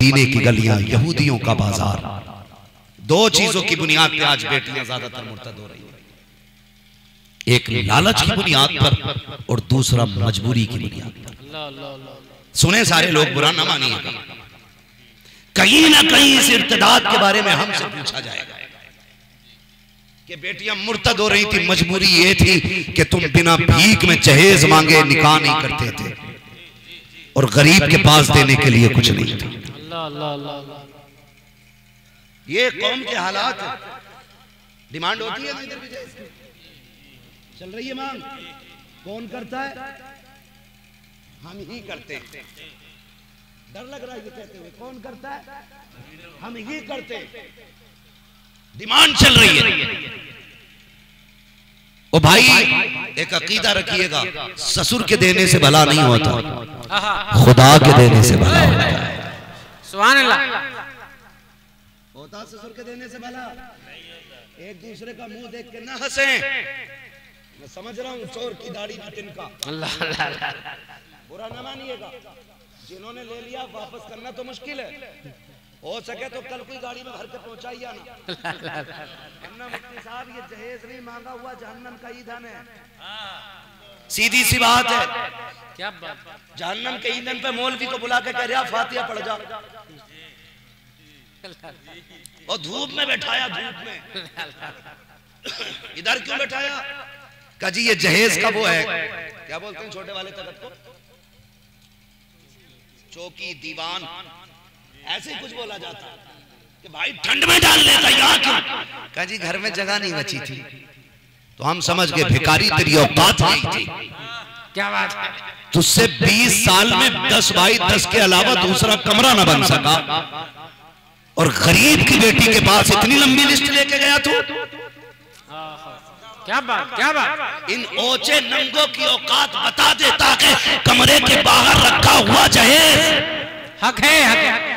मदीने की गलियां, यहूदियों का बाजार। दो चीजों की बुनियाद पे आज बेटियां ज्यादातर मुर्तद हो रही हैं, एक लालच की बुनियाद पर और दूसरा मजबूरी की बुनियाद पर। सुने सारे लोग, बुरा ना मानिएगा, कहीं ना कहीं इस इर्तिदाद के बारे में हमसे पूछा जाएगा कि बेटियां मुर्तद हो रही थी, मजबूरी ये थी कि तुम बिना भीख में जहेज मांगे निकाह नहीं करते थे और गरीब के पास देने के लिए कुछ नहीं था। ये कौम के हालात, डिमांड होती है इधर भी चल रही है मांग, कौन करता है? हम ही करते हैं। डर लग रहा है ये कहते हुए, कौन करता है? हम ही करते हैं। डिमांड चल रही है। ओ भाई, एक अकीदा रखिएगा, ससुर के देने से भला नहीं होता, खुदा के देने से भला होता है। सुभान अल्लाह। होता ससुर के देने से भला? एक दूसरे का मुंह देख के ना हंसे। मैं समझ रहा हूँ चोर की दाढ़ी में तिनका, बुरा ना मानिएगा। जिन्होंने ले लिया वापस करना तो मुश्किल है, हो सके तो कल कोई गाड़ी में भर के पहुंचाइए ना। मुफ्ती साहब, ये जहेज नहीं मांगा हुआ जहन्नम का ईंधन है। सीधी सी बात है। क्या बात? जहन्नम के ईंधन पे मौलवी को बुला के कह रहा फातिहा पढ़ जा, और धूप में बैठाया, धूप में इधर क्यों बैठाया? कहा जी ये जहेज का वो है, क्या बोलते हैं छोटे वाले तख्त को, चौकी, दीवान, ऐसे ही कुछ बोला जाता कि भाई ठंड में डाल लेता यहाँ क्यों? कहा जी घर में जगह नहीं बची थी। तो हम समझ गए भिखारी तेरी औकात नहीं थी। क्या बात है? तुझसे 20 साल में 10 बाई 10 के अलावा दूसरा कमरा न बन सका, और गरीब की बेटी के पास इतनी लंबी लिस्ट लेके गया तू। क्या बात? क्या बात? इन ओचे नंगों की औकात बता देता कि कमरे के बाहर रखा हुआ जहेज हक है, हक है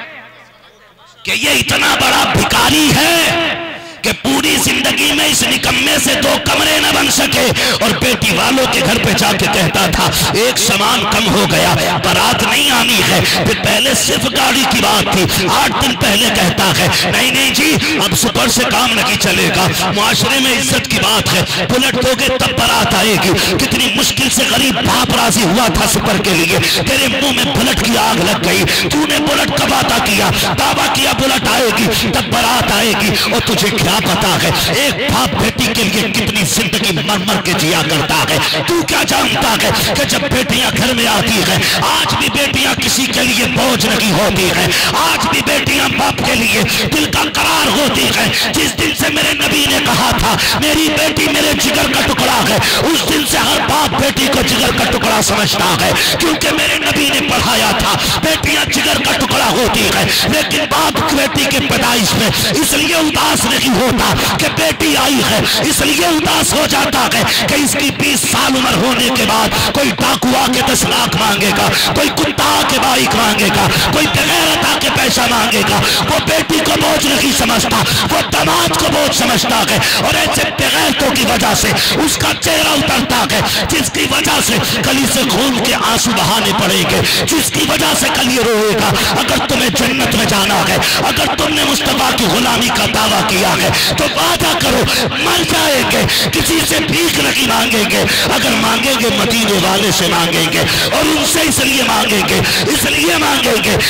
कि ये इतना बड़ा भिखारी है कि पूरी जिंदगी में इस निकम्मे से 2 कमरे न बन सके, और बेटी वालों के घर पे जाके कहता था एक सामान कम हो गया, बारात नहीं आनी है। फिर पहले सिर्फ गाड़ी की बात थी, 8 दिन पहले कहता है नहीं नहीं जी अब सुपर से काम नहीं चलेगा, मुआशरे में इज्जत की बात है, बुलेट दोगे तब बारात आएगी। कितनी मुश्किल से गरीब बाप राजी हुआ था सुपर के लिए, तेरे मुंह में बुलेट की आग लग गई। तूने बुलेट का वादा किया, दावा किया बुलेट आएगी तब बारात आएगी, और तुझे क्या पता है एक बाप बेटी के लिए कितनी जिंदगी मर मर के जिया करता है। तू क्या जानता है कि जब बेटियां घर में आती है, आज भी बेटियां किसी के लिए बोझ नहीं होती है, आज भी बेटियां बाप के लिए दिल का करार होती है। जिस दिन से मेरे नबी ने कहा था मेरी बेटी मेरे जिगर का टुकड़ा है, उस दिन से हर बाप बेटी को जिगर का टुकड़ा समझता है, क्योंकि मेरे नबी ने पढ़ाया था बेटियां जिगर का टुकड़ा होती है। लेकिन बाप बेटी के पैदाइश में इसलिए उदास नहीं होता कि बेटी आई है, इसलिए उदास हो जाता है कि इसकी 20 साल उम्र होने के बाद कोई डाकू आके 10 लाख मांगेगा, कोई कुत्ता आके बाइक मांगेगा, कोई बेगैरत आके पैसा मांगेगा। वो बेटी को बोझ नहीं समझता, वो दामाद को बोझ समझता है, और ऐसे बेगैरतों की वजह से उसका चेहरा उतरता है, जिसकी वजह से कली से खून के आंसू बहाने पड़ेंगे, जिसकी वजह से कल ये रोएगा। अगर तुम्हें जन्नत में जाना है, अगर तुमने मुस्तफा की गुलामी का दावा किया है, तो वादा करो मर जाएंगे, किसी से भीख नहीं मांगेंगे, अगर मांगेंगे मदीने वाले से मांगेंगे, और उनसे इसलिए मांगेंगे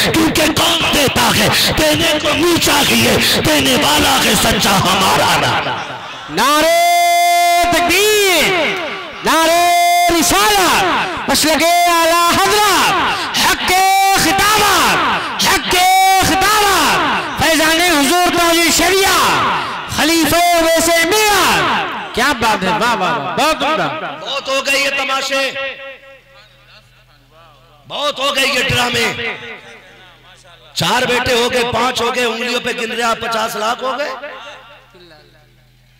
क्योंकि कौन देता है, देने को मुंह चाहिए, देने वाला है सच्चा हमारा नारे तकबीर, नारे रिसालत, मसलके आला हज़रत, हक़्क़े खिताबत, हक़्क़े खिताबत, फैज़ाने हुज़ूर ताजुल शरिया, खलीफे वैसे मियां। क्या बात है, वाह वाह, बहुत उम्दा। बहुत हो गए ये तमाशे, बहुत हो गए ये ड्रामे। 4 बेटे हो गए, 5 हो गए, उंगलियों पे गिन रहे 50 लाख हो गए।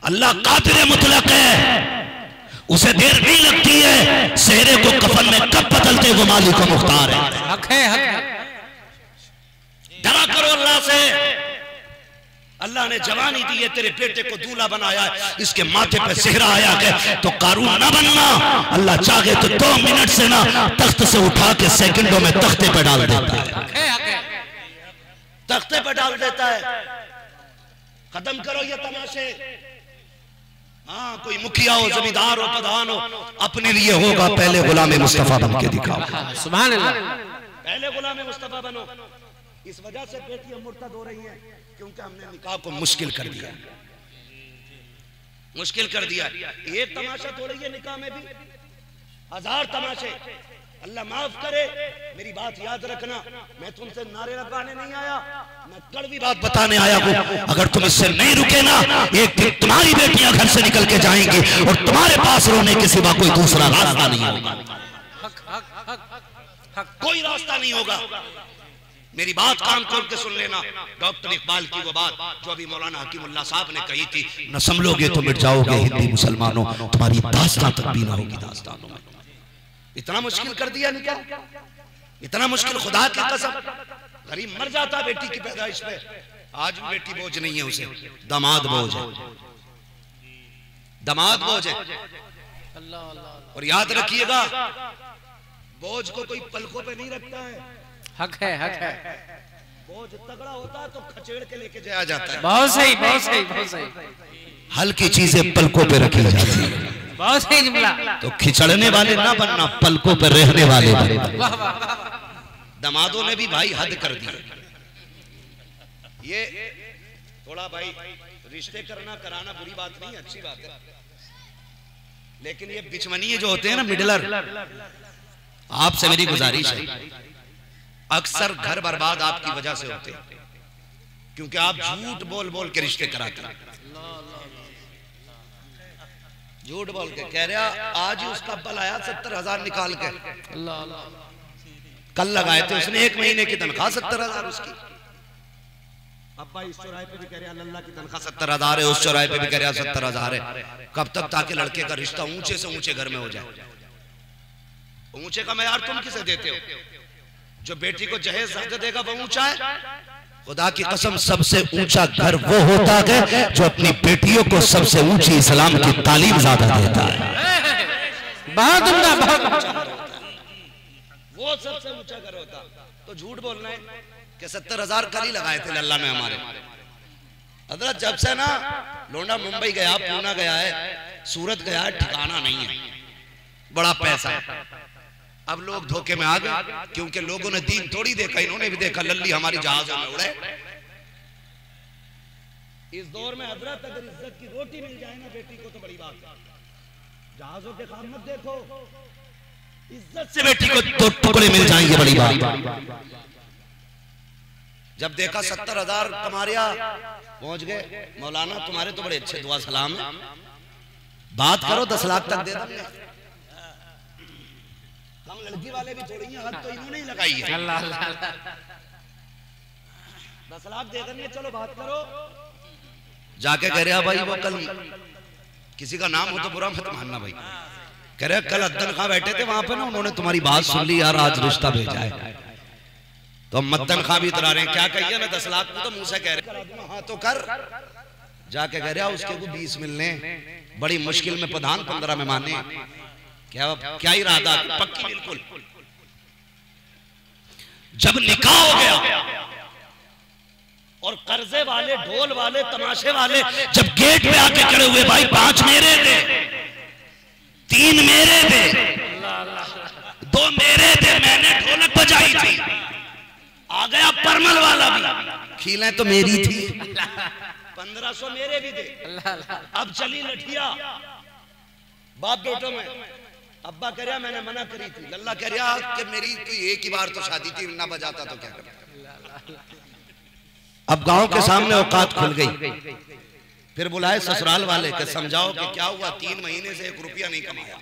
अल्लाह कादिर मुतलक है, उसे देर नहीं लगती है, सेहरे को कफन में कब बदलते वो मालिक को मुख्तार है। हक है, हक है। डरा करो अल्लाह से। अल्लाह ने जवानी दी है, तेरे बेटे को दूल्हा बनाया है, इसके माथे पे सेहरा आया है, तो कारून ना बनना। अल्लाह चाहे तो 2 मिनट से ना तख्त से उठा के सेकंडों में तख्ते पे डाल देता है। तख्ते पर डाल देता है। खत्म करो ये तमाशे। हाँ, कोई मुखिया हो, जमींदार हो, प्रधान हो, अपने लिए होगा पहले गुलाम मुस्तफा बन के दिखाओ। सुभान अल्लाह। पहले गुलाम मुस्तफा बनो। इस वजह से बेटियां मुर्तद हो रही हैं क्योंकि हमने निकाह को मुश्किल कर दिया, मुश्किल कर दिया। एक तमाशा थोड़ी है, निकाह में भी 1000 तमाशे। अल्लाह माफ करे, मेरी बात याद रखना, मैं तुमसे नारे लगाने नहीं आया, मैं कड़वी बात बताने आया हूँ। अगर तुम इससे नहीं रुके ना, एक दिन तुम्हारी बेटियां घर से निकल के जाएंगी और तुम्हारे पास रोने के सिवा कोई दूसरा रास्ता नहीं होगा, कोई रास्ता नहीं होगा। मेरी बात कान खोल के सुन लेना। डॉक्टर इकबाल की वो बात जो अभी मौलाना हकीमुल्लाह साहब ने कही थी, न संभलोगे तो मिट जाओगे हिंदी मुसलमानों, तुम्हारी दास्तां तक भी ना होगी दास्तानों में। इतना मुश्किल कर दिया निकाह, इतना मुश्किल, खुदा की कसम। गरीब मर जाता बेटी की पैदाइश पे, आज भी बेटी बोझ नहीं है उसे, दामाद बोझ है, दामाद बोझ है। और याद रखिएगा, बोझ को कोई पलकों पे नहीं रखता है, हक है, हक है। बोझ तगड़ा होता है तो खचेड़ के लेके जाया जाता है। बहुत सही, बहुत सही, बहुत सही। हल्की चीजें पलकों पे रखी जाती है। बहुत सही जुमला। तो खिचड़ने वाले ना बनना, पलकों पर रहने वाले बनना। दमादों ने भी भाई हद कर दी। ये थोड़ा भाई रिश्ते करना कराना बुरी बात नहीं, अच्छी बात है, लेकिन ये बिचमनिए जो होते हैं ना, मिडलर, आपसे मेरी गुजारिश है, अक्सर घर बर्बाद आपकी वजह से होते हैं, क्योंकि आप झूठ बोल बोल के रिश्ते कराते हैं। झूठ बोल के कह रहा, आज ही उसका बल आया 70,000 निकाल के, कल लगाए थे उसने, 1 महीने की तनख्वाह 70,000 उसकी। अब्बा इस चौराहे पे भी कह रहा लल्ला की तनख्वाह 70,000 है, उस चौराहे पे भी कह रहा 70,000 है। कब तक? ताकि लड़के का रिश्ता ऊंचे से ऊंचे घर में हो जाए। ऊंचे का मयार तुम किसे देते हो? जो बेटी को जहेज ज्यादा देगा वो ऊंचा है। खुदा की कसम, सबसे ऊंचा घर वो होता है जो अपनी बेटियों को सबसे ऊंची इस्लाम की तालीम ज्यादा देता है। बहुत उम्दा, बहुत वो सबसे ऊंचा घर होता। तो झूठ बोलना है कि 70,000 कल ही लगाए थे लल्ला में हमारे। हजरत जब से ना लोंडा मुंबई गया, पूना गया है, सूरत गया है, ठिकाना नहीं है, बड़ा पैसा है। अब लोग धोखे में आ गए, क्योंकि लोगों ने दीन थोड़ी देखा, इन्होंने भी देखा लल्ली हमारी जहाजों में उड़े। इस दौर में हजरत अगर इज्जत की रोटी मिल जाए ना बेटी को तो बड़ी बात है। जहाजों के खाम मत देखो, इज्जत से बेटी को दो टुकड़े मिल जाएंगे, बड़ी बात। जब देखा 70,000 कमारिया पहुंच गए, मौलाना तुम्हारे तो बड़े अच्छे दुआ सलाम है, बात करो 10 लाख तक दे देंगे। हम लड़की वाले भी थोड़ी हैं, हद तो इन्होंने ही लगाई है। 10 लाख दे देंगे, चलो बात करो। जाके कह रहा भाई वो कल, किसी का नाम हो तो बुरा मत मानना भाई, कह रहे कल अद्दन खां बैठे थे वहां पे ना, उन्होंने तुम्हारी बात सुन ली यार, आज रिश्ता भेजा है। तो हम मद्दन खां भी इतरा रहे हैं, क्या कहिए ना 10 लाख में तो मुंह से कह रहे हाँ तो कर। जाके कह रहा उसके को 20 मिलने, बड़ी मुश्किल में प्रधान 15 में माने। क्या इरादा? पक्की बिल्कुल। जब निकाह हो गया और कर्जे वाले, ढोल वाले, तमाशे वाले जब गेट पे आके खड़े हुए, भाई 5 मेरे थे, 3 मेरे थे, 2 मेरे थे, मैंने ढोलक बजाई थी, आ गया परमल वाला भी, खीलें तो मेरी थी, 1500 मेरे भी थे। अब चली लठिया बाप बेटों में। अब्बा कह रहा मैंने मना करी थी, लल्ला कह रहा कि मेरी कोई एक ही बार तो शादी थी, ना बजाता तो क्या करता। अब गांव के सामने औकात खुल गई, फिर बुलाए ससुराल वाले के समझाओ कि क्या हुआ, 3 महीने से 1 रुपया नहीं कमाया।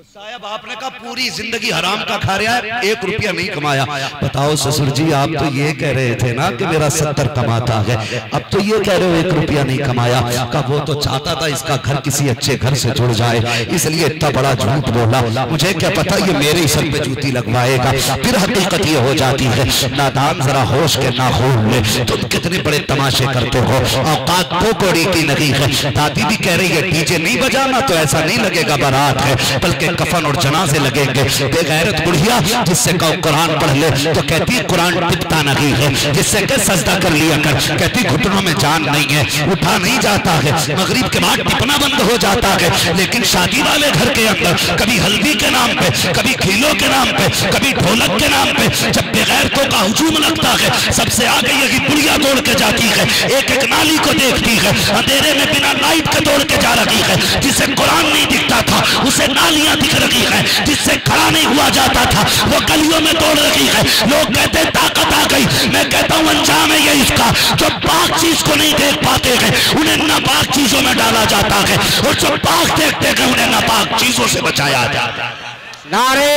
साहब आपने कहा पूरी जिंदगी हराम का खा रहा है, 1 रुपया नहीं कमाया। बताओ ससुर जी, आप तो ये कह रहे थे ना कि मेरा 70 कमाता है, अब तो ये कह रहे हो 1 रुपया नहीं कमाया। का वो तो चाहता था इसका घर किसी अच्छे घर से जुड़ जाए, इसलिए इतना बड़ा झूठ बोला। मुझे क्या पता ये मेरे सर पे जूती लगवाएगा। फिर हकीकत ये हो जाती है, नादान जरा होश के ना हो ले, तुम कितने बड़े तमाशे करते हो, औकात को कोड़ी की नहीं है। दादी भी कह रही है डीजे नहीं बजाना तो ऐसा नहीं लगेगा बारात है, बल्कि के कफन और जनाजे लगेंगे। बेगैरत बुढ़िया जिससे कहो कुरान पढ़ ले तो कहती है कुरान टिकता नहीं है, जिससे कह सजदा कर लिया कर, कहती घुटनों में जान नहीं है, उठा नहीं जाता है, मगरिब के बाद टिपना बंद हो जाता है। लेकिन शादी वाले घर के अंदर कभी हल्दी के नाम पे, कभी खीलों के नाम पे, कभी ढोलक के नाम पे जब बेगैरतों का हुजूम लगता है, सबसे आगे यही बुढ़िया दौड़ के जाती है, एक एक नाली को देखती है, अंधेरे में बिना लाइट के दौड़ के जा रही है। जिसे कुरान नहीं दिखता था उसे नालियां दिख रही है, जिससे खड़ा नहीं हुआ जाता था वो गलियों में दौड़ रही है। लोग कहते हैं ताकत आ गई, मैं कहता हूं अंजाम है ये इसका। जो पाक चीज को नहीं देख पाते हैं उन्हें नापाक चीजों में डाला जाता है, और जो पाक देखते हैं उन्हें नापाक चीजों से बचाया जाता है। नारे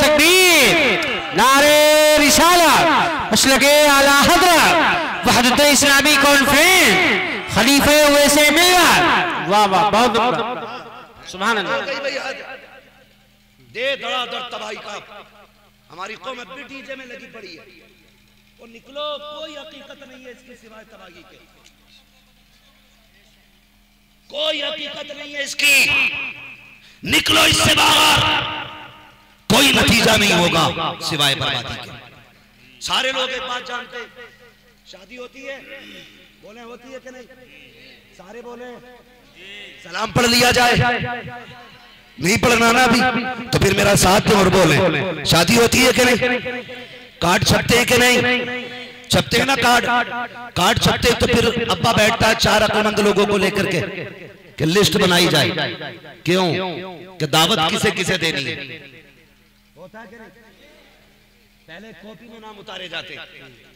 तकबीर, नारे रिसालत, मसलके आला हज़रत वहदत इस्लामी कॉन्फ्रेंस, खलीफे वैसे मिल्लत। वाह वाह, बहुत सुभान अल्लाह। दे धड़ाधड़ तबाही का हमारी कौम अब भी डीजे में लगी पड़ी है, और निकलो कोई हकीकत नहीं है इसके सिवाय तबाही के, कोई हकीकत नहीं है इसकी, निकलो इससे बाहर, कोई नतीजा नहीं होगा सिवाय बर्बादी के। सारे लोग एक बात जानते, शादी होती है बोले होती है कि नहीं, सारे बोले सलाम पढ़ लिया जाए, नहीं पढ़ना ना अभी तो फिर मेरा साथ दो और बोले शादी होती है कि नहीं, कार्ड छपते हैं कि नहीं, छपते हैं ना कार्ड छपते तो फिर अब्बा बैठता है 4 अक्लमंद लोगों को लेकर के कि लिस्ट बनाई जाए, क्यों कि दावत किसे किसे देनी है, होता है कि नहीं? पहले कॉपी में नाम उतारे जाते,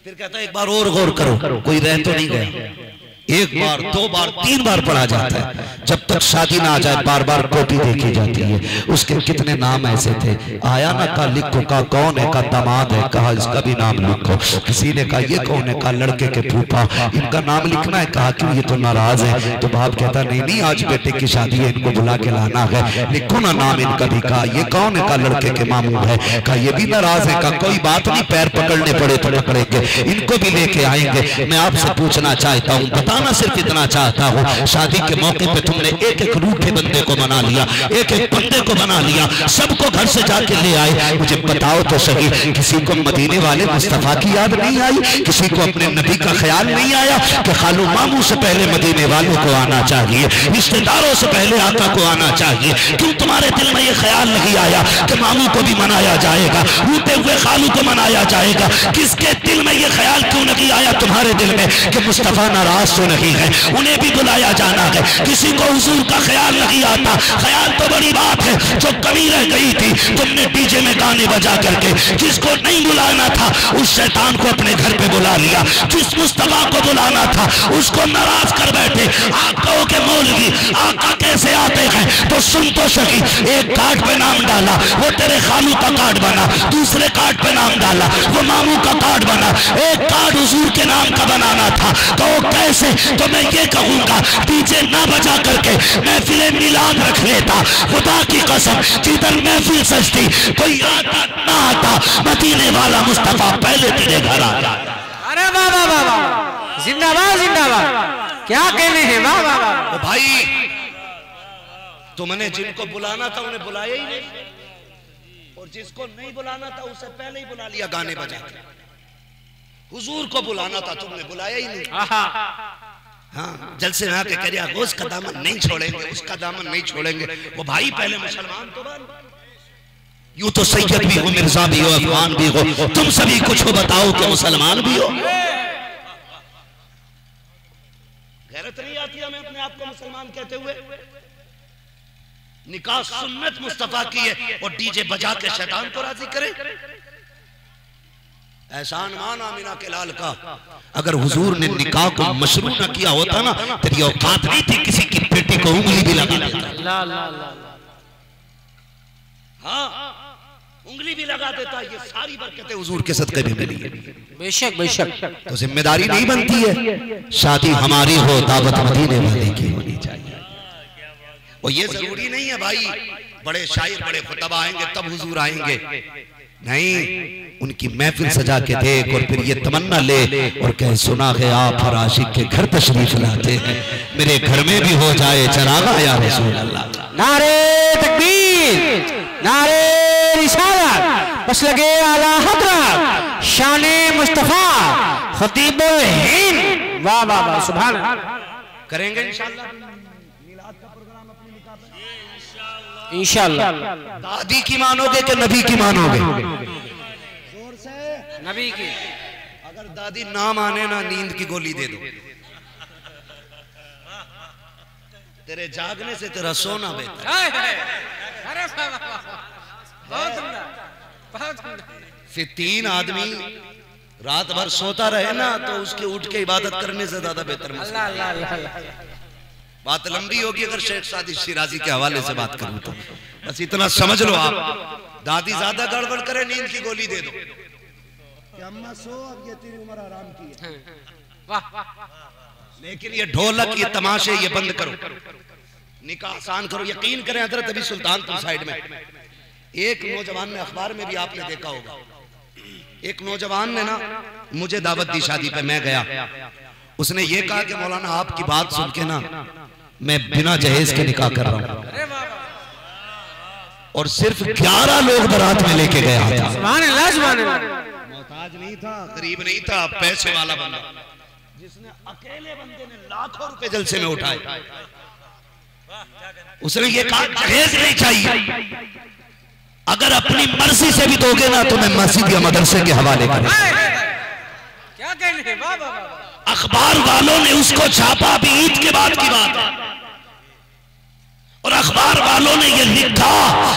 फिर कहता है एक बार और गौर करो, कोई रह तो नहीं गया, एक बार 2 बार 3 बार पढ़ा जाता है, जब तक शादी ना आ जाए बार बार कॉपी देखी जाती है। उसके कितने नाम ऐसे थे, आया ना का लिखो का कौन है का दामाद है, कहा इसका भी नाम लिखो, किसी ने कहा ये कौन है, कहा लड़के के फूफा, इनका नाम लिखना है, कहा क्यों ये तो नाराज है, तो बाप कहता नहीं नहीं आज बेटे की शादी है, इनको बुला के लाना है, लिखो ना नाम इनका भी, कहा ये कौन है, कहा लड़के के मामू है, कहा ये भी नाराज है, कहा कोई बात नहीं पैर पकड़ने पड़े तो पकड़ेंगे, इनको भी लेके आएंगे। मैं आपसे पूछना चाहता हूँ, बताना सिर्फ इतना चाहता हूँ, शादी के मौके पे तुमने एक एक रूठे बंदे को मना लिया, एक एक बंदे को बना लिया, सबको घर से जाके ले आए, मुझे बताओ तो सही, किसी को मदीने वाले मुस्तफा की याद नहीं आई, किसी को अपने नबी का ख्याल नहीं आया कि खालू मामू से पहले मदीने वालों को आना चाहिए, रिश्तेदारों से पहले आका को आना चाहिए, क्यों तुम्हारे दिल में ये ख्याल नहीं आया कि मामू को भी मनाया जाएगा, रूठे हुए खालू को मनाया जाएगा, किसके दिल में ये ख्याल क्यों नहीं आया तुम्हारे दिल में कि मुस्तफा नाराज तो नहीं है, उन्हें भी बुलाया जाना है, किसी को हुजूर का ख्याल नहीं आता, ख्याल तो बड़ी बात है, जो कमी रह गई थी तुमने डीजे में गाने बजा करके, जिसको नहीं बुलाना था उस शैतान को अपने घर पे बुला लिया, जिस मुस्तफा को बुलाना था उसको नाराज कर बैठे। आकाओं के मौलवी आका कैसे आते हैं तो सुन तो सही, एक कार्ड पे नाम डाला वो तेरे खालू का कार्ड बना, दूसरे कार्ड पे नाम डाला वो मामू का कार्ड बना, एक कार्ड हुजूर के नाम का बनाना था, तो कैसे, तो मैं ये कहूंगा डीजे ना बजा करके महफिल मिलाद रख लेता, खुदा की कसम जिधर महफिल सजती कोई आता ना आता, मदीने वाला मुस्तफा पहले तेरे घर आता। अरे वाह वाह वाह वाह, जिंदाबाद जिंदाबाद, क्या कहने हैं, वाह वाह वाह। भाई तुमने जिनको बुलाना था उन्हें बुलाया ही नहीं, और जिसको नहीं बुलाना था उसे पहले ही बुला लिया गाने बजा के। हुजूर को बुलाना था तुमने बुलाया ही नहीं। हाँ, जलसे में आके कह रहा उसका दामन नहीं छोड़ेंगे, उसका दामन नहीं छोड़ेंगे। वो भाई पहले मुसलमान तो बन, यूं तो सैयद भी हो, मिर्जा भी हो, अफगान भी हो, तुम सभी कुछ हो, बताओ कि मुसलमान भी हो। गैरत नहीं आती हमें अपने आप को मुसलमान कहते हुए? निकाह सुन्नत मुस्तफा की है और डीजे बजा के शैतान को राजी करे। एहसान मान आमिना के लाल का, अगर हुजूर ने निकाह को मशरू न किया होता ना, तेरी औकात नहीं थी किसी की बेटी को उंगली भी लगा देता। हाँ, उंगली भी लगा देता। ये सारी बरकतें हुजूर के सदके में मिली है। बेशक बेशक। तो जिम्मेदारी नहीं बनती है शादी हमारी हो, दावत मदीने वाले की होनी चाहिए। और ये जरूरी नहीं है भाई बड़े शायर बड़े खुतबा आएंगे तब हुजूर आएंगे, नहीं, उनकी महफिल सजा के देख और फिर ये तमन्ना ले और कह सुना है आप हर आशिक के घर तशरीफ लाते हैं, मेरे घर में भी हो जाए चरागा या रसूल अल्लाह। नारे तकबीर। तकबीर, नारे रिसालत, बस लगे आला हज़रत, शाने मुस्तफा, खतीबुल हिंद। वाह वाह वाह, सुभान अल्लाह। करेंगे इंशाअल्लाह। इंशाअल्लाह। दादी की मानोगे कि नबी की मानोगे? जोर से नबी की। अगर दादी ना माने ना, नींद की गोली दे दो। तेरे जागने से तेरा सोना बेहतर। अरे बहुत उम्दा, बहुत उम्दा। फिर 3 आदमी रात भर सोता रहे ना, तो उसके उठ के इबादत करने से ज्यादा बेहतर। अल्लाह अल्लाह अल्लाह। बात लंबी होगी अगर शेख सादी शिराजी के हवाले से बात करूं तो। बस इतना समझ लो आप, दादी ज्यादा गड़बड़ करे, नींद की गोली दे दो कि अम्मा सो, अब ये तेरी उम्र आराम की है। लेकिन ये ढोलक, ये तमाशे, ये बंद करो, निकाह आसान करो। यकीन करें हजरत अभी सुल्तानपुर साइड में एक नौजवान ने, अखबार में भी आपने देखा होगा, एक नौजवान ने ना मुझे दावत दी शादी पे, मैं गया। उसने ये कहा कि मौलाना आपकी बात सुन के ना मैं बिना जहेज के निकाह कर रहा हूं, और सिर्फ 11 लोग बारात में लेके गया था। सुभान अल्लाह, सुभान अल्लाह। मोहताज नहीं था, गरीब नहीं था, पैसे वाला बंदा, जिसने अकेले बंदे ने लाखों रुपए जलसे में उठाए। उसने ये कहा जहेज नहीं चाहिए, अगर अपनी मर्जी से भी दोगे ना तो मैं मस्जिद या मदरसे के हवाले करूं। क्या कहने, वाह वाह वाह। अखबार वालों ने उसको छापा, भी ईद के बाद की बात है, और अखबार वालों ने यह लिखा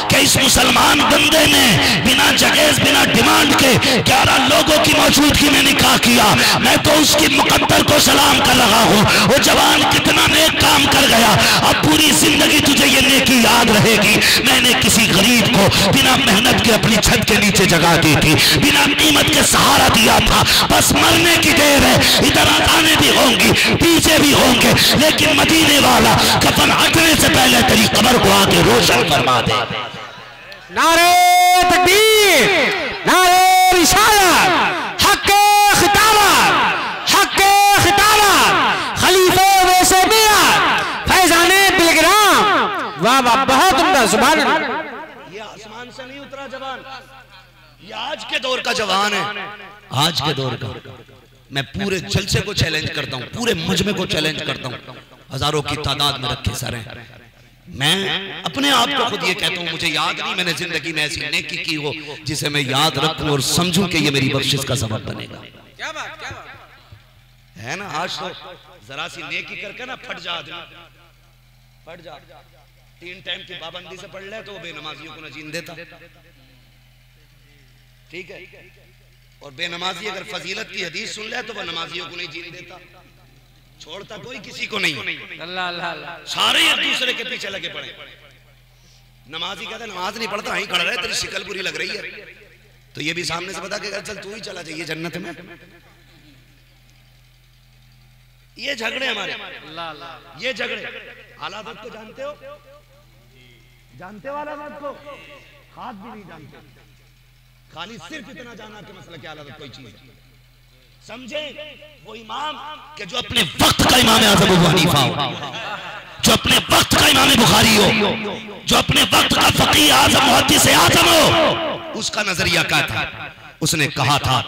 कि इस मुसलमान बंदे ने बिना जहेज, बिना डिमांड के 11 लोगों की मौजूदगी में निकाह किया। मैं तो उसकी मुकद्दर को सलाम कर रहा हूँ। वो जवान कितना नेक काम कर गया, अब पूरी जिंदगी तुझे ये नेकी याद रहेगी। मैंने किसी गरीब को बिना मेहनत के अपनी छत के नीचे जगह दी थी, बिना कीमत के सहारा दिया था। बस मरने की देर है, इधर आने भी होंगी, पीछे भी होंगे, लेकिन मदीने वाला कफन हटने से पहले तेरी कब्र को आके रोशन फरमा दे। नारे तकबीर, नारे रिसालत, हक़ खिताबत, हक़ खिताबत, खलीफे वैसे मियां, फैज़ाने बिलग्राम। वाह वाह, बहुत उम्दा, सुभान अल्लाह। ये आसमान से नहीं उतरा जवान, ये आज के दौर का जवान है, आज के दौर का। मैं पूरे जलसे को चैलेंज करता हूँ, पूरे मजमे को चैलेंज करता हूँ, हजारों की तादाद में रखे सर हैं। मैं अपने आप को खुद ये कहता हूँ, मुझे याद नहीं मैंने जिंदगी में ऐसी नेकी की हो जिसे मैं याद रखूं और समझूं कि ये मेरी बख्शिश का सबब बनेगा। क्या बात, क्या बात है ना। आज तो जरा सी नेकी करके ना फट जा, फट जा। 3 टाइम की पाबंदी से पढ़ ले तो बेनमाजियों को न जीन देता, ठीक है। और बेनमाजी अगर फजीलत की हदीस सुन ले तो वह नमाजियों को नहीं जीन देता, छोड़ता कोई किसी को नहीं। अल्लाह अल्लाह, सारे एक दूसरे के पीछे लगे पड़े। नमाजी कहता नमाज नहीं पढ़ता, वहीं खड़ा रहे, तेरी शिकल बुरी लग रही है, तो ये भी सामने से बता के चल तू ही चला जाइए जन्नत में। ये झगड़े हमारे, ये झगड़े। आलादत को जानते हो, जानते हो आलादत को? हाथ भी नहीं जानते, खाली सिर्फ इतना जाना कि मसला क्या आलादत कोई चीज है। समझे वो इमाम के जो अपने वक्त का इमाम आज़म अबू हनीफा हो, जो अपने वक्त का इमाम बुखारी हो, जो अपने वक्त का फकीह आज़म मुहद्दिस आज़म हो, उसका नजरिया क्या था? उसने कहा था,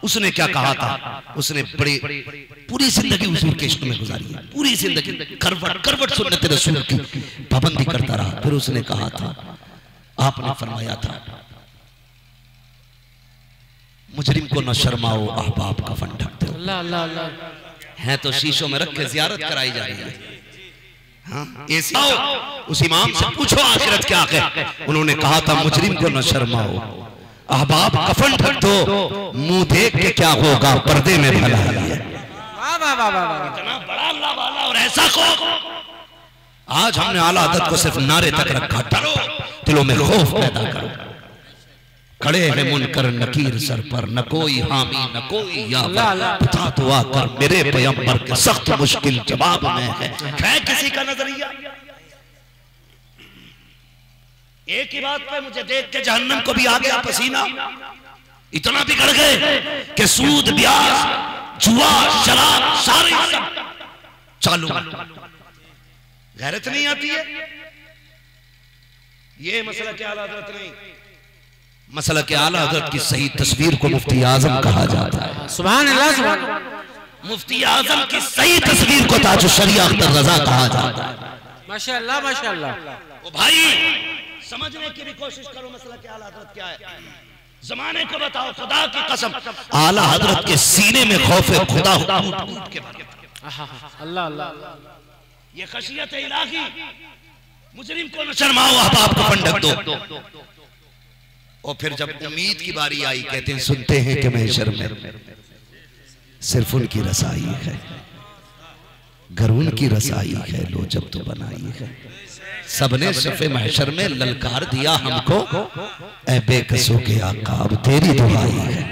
उसने क्या कहा था? उसने बड़े पूरी जिंदगी हुजूर के इश्क में गुजारी है, पूरी जिंदगी करवट करवट सुन्नत रसूल की पाबंदी करता रहा। फिर उसने कहा था, आपने फरमाया था, मुजरिम को न शर्माओ, अहबाब का फन ढक दो। अल्लाह अल्लाह अल्लाह। है तो शीशों में रख के जियारत कराई जा रही है। हाँ, उस इमाम से पूछो आखिरत क्या है। उन्होंने कहा था, मुजरिम को न शर्माओ, अहबाब कफन ढक दो, मुंह देख के क्या होगा, पर्दे में भला है। इतना बड़ा अल्लाह वाला और ऐसा खौफ। आज हमने आला आदत को सिर्फ नारे तक रखा, डरो, दिलों में खौफ पैदा करो। खड़े हैं मुनकर नकीर सर पर, न कोई हामी न कोई यावर, बता तो आकर मेरे पैगंबर के सख्त मुश्किल जवाब में है किसी का नजरिया। एक ही बात पे मुझे देख के जहन्नम को भी आ गया पसीना। इतना बिगड़ गए कि सूद, ब्याज, जुआ, शराब सारे चालू। गैरत नहीं आती है। ये मसला के आला हजरत नहीं, मसला के आला हजरत की सही तस्वीर को मुफ्ती आजम कहा जाता है। सुभान अल्लाह, सुभान अल्लाह। मुफ्ती आजम की सही तस्वीर को ताजुश शरिया अख्तर रजा कहा जाता है। माशाअल्लाह, माशाअल्लाह। ओ भाई समझने की भी कोशिश करो मसला के आला हजरत क्या है। जमाने को बताओ, खुदा की कसम आला हजरत के सीने में खौफे खुदा कूट के भरे। अल्लाह अल्लाह, ये खशियत इलाही, मुजरिम को न शर्माओ, अहबाब को पंडक दो। और फिर जब उम्मीद की बारी आई, कहते हैं सुनते हैं कि महशर में सिर्फ उनकी रसाई है, घर उनकी रसाई है, लो जब तो बनाई है। सबने सफ़े महशर में ललकार दिया हमको, ऐ बेकसों के आका अब तेरी दुहाई है,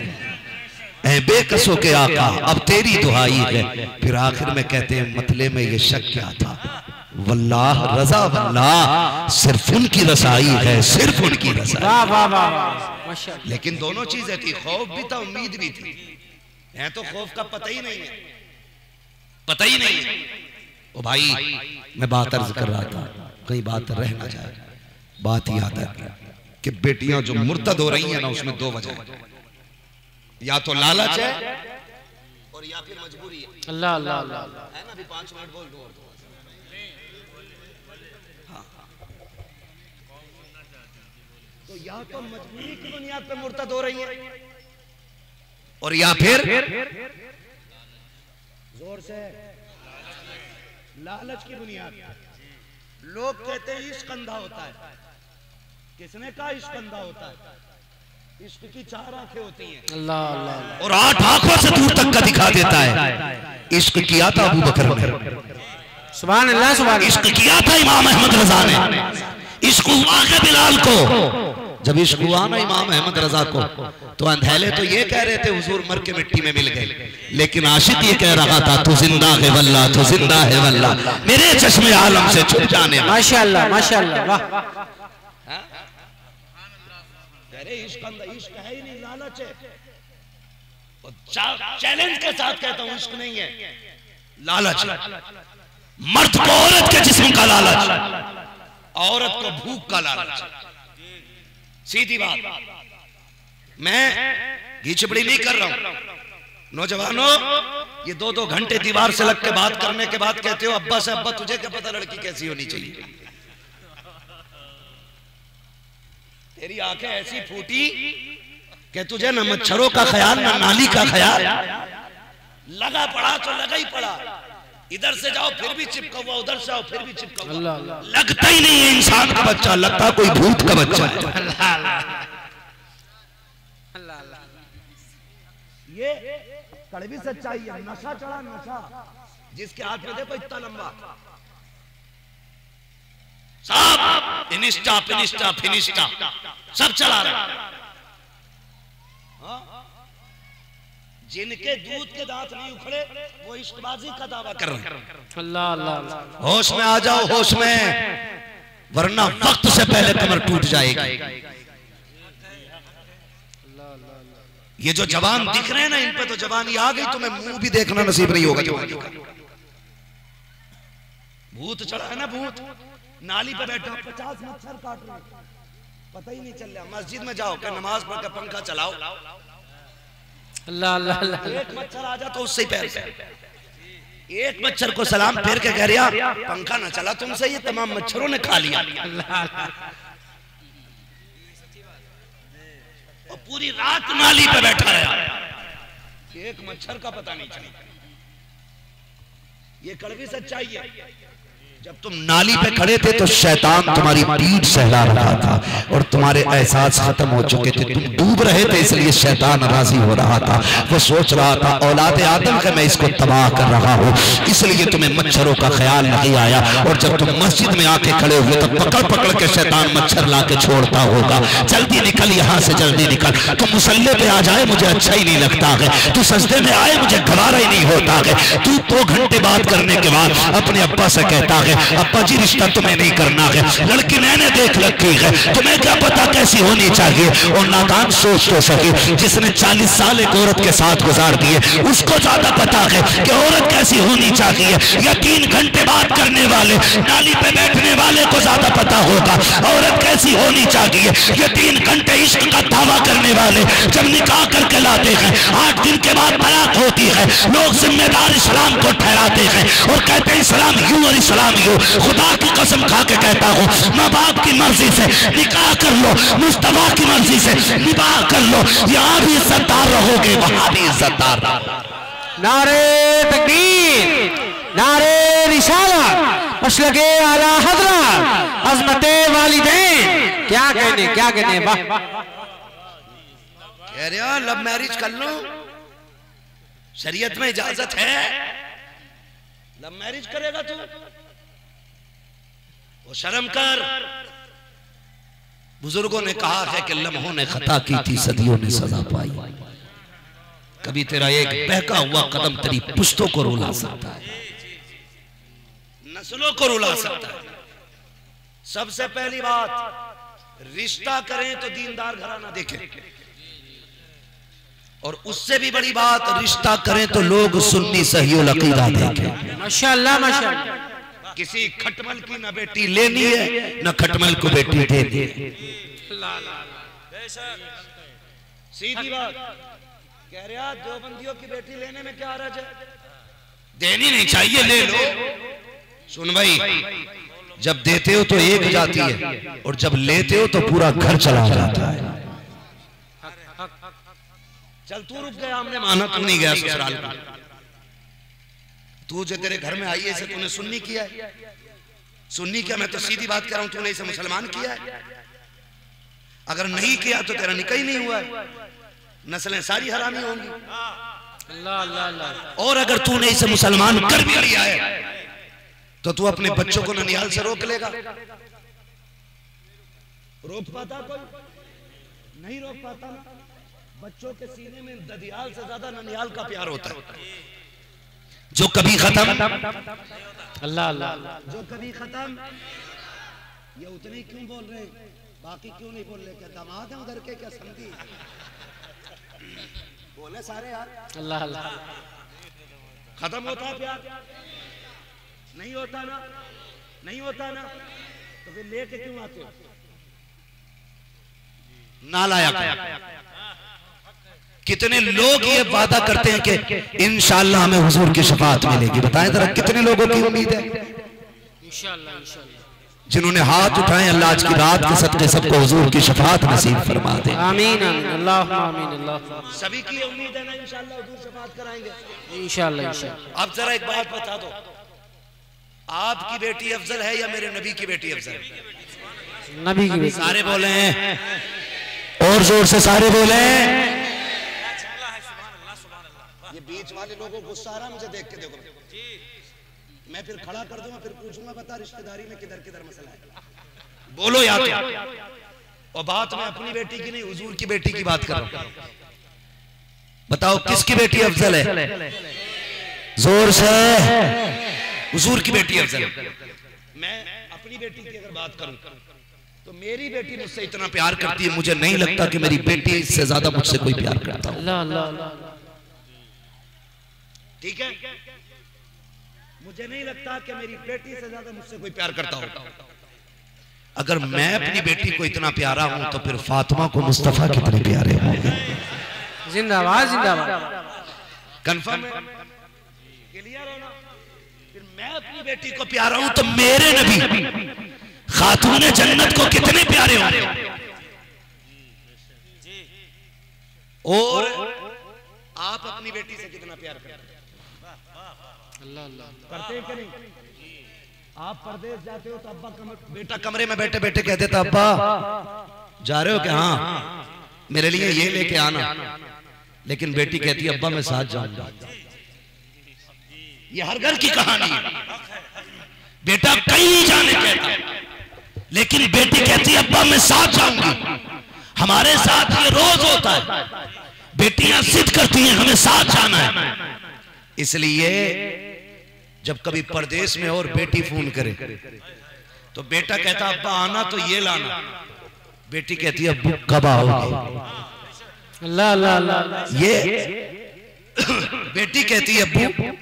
ऐ बेकसों के आका अब तेरी दुहाई है। फिर आखिर में कहते हैं मतले में ये शक क्या था, वल्लाह रजा वल्लाह सिर्फ उनकी रसाई है, सिर्फ उनकी रसाई। वाह वाह वाह। लेकिन दोनों चीजें थी, खौफ भी था, उम्मीद भी थी। है तो खौफ का पता ही नहीं है, पता ही नहीं है। ओ भाई मैं बात अर्ज कर रहा था, कहीं बात रह ना जाए, बात याद है कि बेटियां जो मुर्तद हो रही हैं ना, उसमें दो वजह है, या तो लालच है और या फिर मजबूरी है। अल्लाह अल्लाह अल्लाह है ना, अभी 5 मिनट बोल दो। तो या तो मजबूरी की बुनियाद पर मुर्तद हो रही है, और या फिर जोर से लालच की बुनियाद। लोग कहते हैं इश्क अंधा होता है, किसने कहा इश्क अंधा होता है? इश्क की 4 आंखें होती हैं, अल्लाह अल्लाह, और 8 आंखों से दूर तक का दिखा देता है। इश्क किया था अबू बकर ने, सुभान अल्लाह, सुभान। इश्क किया था इमाम अहमद रजा ने, इश्क हुआ है बिलाल को। जब इश्क हुआ ना इमाम अहमद रजा को, तो अंधेले तो ये कह रहे थे हुजूर मर के मिट्टी में मिल गए, लेकिन आशिक ये कह रहा था तू जिंदा है वल्लाह, तू जिंदा है वल्लाह, मेरे चश्मे आलम से छुप जाने। माशाअल्लाह माशाअल्लाह, वाह। अरे इश्क है ही नहीं, लालच है। चैलेंज के साथ कहता हूं इश्क नहीं है, लालच। मर्द को औरत के जिस्म का लालच, औरत को भूख का लालच। सीधी बात, मैं घी चिपड़ी नहीं कर रहा हूं। नौजवानों, ये 2-2 घंटे दीवार से लग के बात करने के बाद कहते हो अब्बा से, अब्बा तुझे क्या पता लड़की कैसी होनी चाहिए? तेरी आंखें ऐसी फूटी कि तुझे न मच्छरों का ख्याल न नाली का ख्याल। लगा पड़ा तो लगा ही पड़ा, इधर से जाओ फिर भी चिपका हुआ, उधर से आओ फिर भी चिपका हुआ। लगता ही नहीं है इंसान का बच्चा, लगता कोई भूत का बच्चा है। ये कड़वी सच्चाई है। नशा चढ़ा, नशा जिसके हाथ में देखो इतना लंबा, सब इनिस्टा फिनिस्टा फिनिस्टा सब चला रहे। जिनके दूध के दांत नहीं उखड़े वो इश्कबाजी का दावा कर रहे हैं। अल्लाह अल्लाह, होश में आ जाओ, होश में, वरना वक्त से पहले कमर टूट जाएगी। ये जो जवान दिख रहे हैं ना, इन पे तो जवानी आ गई, तुम्हें मुंह भी देखना नसीब नहीं होगा जवानी का। भूत चढ़ा है ना, भूत नाली पे बैठा, 50 मच्छर काट रहे, पता ही नहीं चल रहा। मस्जिद में जाओ क्या नमाज पढ़ के पंखा चलाओ, अल्लाह अल्लाह अल्लाह, एक मच्छर आ जा तो उससे ही पैर से एक मच्छर को सलाम फेर के कह रहा पंखा ना चला तुमसे, ये तमाम मच्छरों ने खा लिया। और पूरी रात नाली पे बैठा रहा, एक मच्छर का पता नहीं चला। ये कड़वी सच्चाई है। जब तुम नाली पे खड़े थे तो शैतान तुम्हारी पीठ सहला रहा था और तुम्हारे एहसास खत्म हो चुके थे, तुम डूब रहे थे, इसलिए शैतान राजी हो रहा था। वो सोच रहा था औलाद आदम का मैं इसको तबाह कर रहा हूँ, इसलिए तुम्हें मच्छरों का ख्याल नहीं आया। और जब तुम मस्जिद में आके खड़े हुए तो पकड़ पकड़ के शैतान मच्छर ला के छोड़ता होगा, जल्दी निकल यहाँ से, जल्दी निकल, तू मुसल्ले पे आ जाए मुझे अच्छा ही नहीं लगता है, तू सजदे में आए मुझे गवारा ही नहीं होता है। तू 2 घंटे बात करने के बाद अपने अब्बा से कहता है अब्बा जी रिश्ता तुम्हें नहीं करना है, लड़की मैंने देख रखी है, तुम्हें क्या पता कैसी कैसी होनी चाहिए और नादान सोच तो सके। जिसने 40 साल एक औरत के साथ गुजार दिए उसको ज्यादा पता है कि औरत कैसी होनी चाहिए। या 3 घंटे बात करने वाले, नाली पे बैठने वाले को ज्यादा पता होगा औरत कैसी होनी चाहिए। ये 3 घंटे इश्क का दावा करने वाले जब निकाह करके लाते हैं, 8 दिन के बाद तलाक होती है, लोग जिम्मेदार इस्लाम को ठहराते हैं और कहते हैं इस्लाम यूं और इस्लाम यूं। खुदा की कसम खा के कहता हूँ, माँ बाप की मर्जी से निकाह कर लो, मुस्तफा की मर्जी से निकाह कर लो, यहाँ भी इज्जतदार रहोगे, वहां भी इज्जतदार रहोगे। नारे तकबीर, नारे रिसालत, मसलके आला हज़रत, अज़मते वालिदैन। क्या कहने वाह। कह रहे हो लव मैरिज कर लो, शरीयत में इजाजत है। लव मैरिज करेगा तू, वो शर्म कर। बुजुर्गों ने कहा है कि लम्हों ने खता की थी, सदियों ने सजा पाई। कभी तेरा एक बहका हुआ कदम तेरी पुश्तों को रुला सकता है, नस्लों को रुला सकता है। सबसे पहली बात, रिश्ता करें तो दीनदार घराना देखें, और उससे भी बड़ी बात, रिश्ता करें तो लोग सुन्नी सहीउल अकीदा देखें। माशाअल्लाह माशाअल्लाह। किसी खटमल की ना बेटी लेनी है ना खटमल को बेटी देनी है। सीधी बात कह रहे, देवबंदियों की बेटी लेने में क्या हर्ज है? देनी नहीं चाहिए, ले लो। सुन भाई, जब देते हो तो एक जाती है और जब लेते हो तो पूरा घर चला जाता है। चल तू रुक गया, हमने माना, तू नहीं गया ससुराल का। तू जो तेरे घर में आई है इसे तूने सुन्नी किया है? सुन्नी क्या, मैं तो सीधी बात कर रहा हूं, तूने इसे मुसलमान किया है। अगर नहीं किया तो तेरा निकाह ही नहीं हुआ है, नस्लें सारी हरामी होंगी। अल्लाह अल्लाह अल्लाह। और अगर तूने इसे मुसलमान कर भी लिया है तो तू अपने बच्चों को ननिहाल से रोक लेगा? रोक पाता कोई? नहीं रोक पाता। बच्चों के सीने में ददियाल से ज्यादा ननिहाल का प्यार होता है, जो कभी खत्म। अल्लाह अल्लाह। जो कभी खत्म। ये उतने क्यों बोल रहे, बाकी क्यों नहीं बोल रहे? क्या दामाद है उधर के, क्या समझी? बोले सारे यार। अल्लाह अल्लाह। खत्म होता है प्यार? नहीं होता ना, नहीं होता ना, तो फिर लेके क्यों आते हो? नालायक। कितने लोग ये वादा करते हैं कि इंशाअल्लाह हमें हुजूर की शफाअत मिलेगी। बताएं जरा कितने लोगों की उम्मीद है? इंशाअल्लाह इंशाअल्लाह। जिन्होंने हाथ उठाए, अल्लाह आज की रात के सदके सबको हुजूर की शफाअत नसीब फरमा दे। आमीन आमीन, अल्लाहुम्मा आमीन अल्लाह। सभी की उम्मीद है ना, इंशाअल्लाह हुजूर शफाअत कराएंगे इंशाअल्लाह इंशाअल्लाह। अब जरा एक बात बता दो, आपकी बेटी अफजल है या मेरे नबी की बेटी अफजल है? नबी की बेटी। सारे बोले हैं, और जोर से सारे बोले। ये बीच वाले लोगों को गुस्सा आ रहा मुझे देख के, देखो मैं फिर खड़ा कर दूंगा, फिर पूछूंगा बता रिश्तेदारी में किधर किधर मसला है। बोलो या तो। और बात मैं अपनी बेटी की नहीं, हुजूर की बेटी की बात कर रहा हूं। बताओ किसकी बेटी अफजल है? जोर से। हुजूर की बेटी अफजल है। मैं अपनी बेटी की अगर बात करूं तो मेरी बेटी मुझसे इतना प्यार करती है, मुझे नहीं लगता कि मेरी बेटी से ज्यादा मुझसे कोई प्यार करता हो। अल्लाह अल्लाह। ठीक है, मुझे नहीं लगता कि मेरी बेटी से ज्यादा मुझसे कोई प्यार करता हो। अगर मैं अपनी बेटी को इतना प्यारा हूं तो फिर फातिमा को मुस्तफा कितने प्यारे होंगे। जिंदाबाद जिंदाबाद। कंफर्म है? क्लियर है ना? फिर मैं अपनी बेटी को प्यारा हूं तो मेरे नबी खातून जन्नत को कितने प्यारे होंगे। और आप अपनी बेटी से कितना प्यार करते हैं? अल्लाह अल्लाह। करते हैं कि नहीं? आप परदेश जाते हो तो अब्बा बेटा कमरे में बैठे बैठे कहते था अब्बा जा रहे हो क्या? हाँ, मेरे लिए ये लेके आना। लेकिन बेटी कहती है अब्बा मैं साथ जाऊंगा। ये हर घर की कहानी है। बेटा कहीं जाने कहता है, लेकिन बेटी कहती है अब्बा मैं साथ जाऊंगी। हमारे साथ ये रोज होता है, बेटियां जिद करती हैं हमें साथ जाना है। इसलिए जब कभी परदेश में और बेटी फोन करे तो बेटा कहता अब्बा आना तो ये लाना, बेटी कहती है अब्बू कब आओगे? अल्लाह अल्लाह अल्लाह। ये बेटी कहती है अब्बू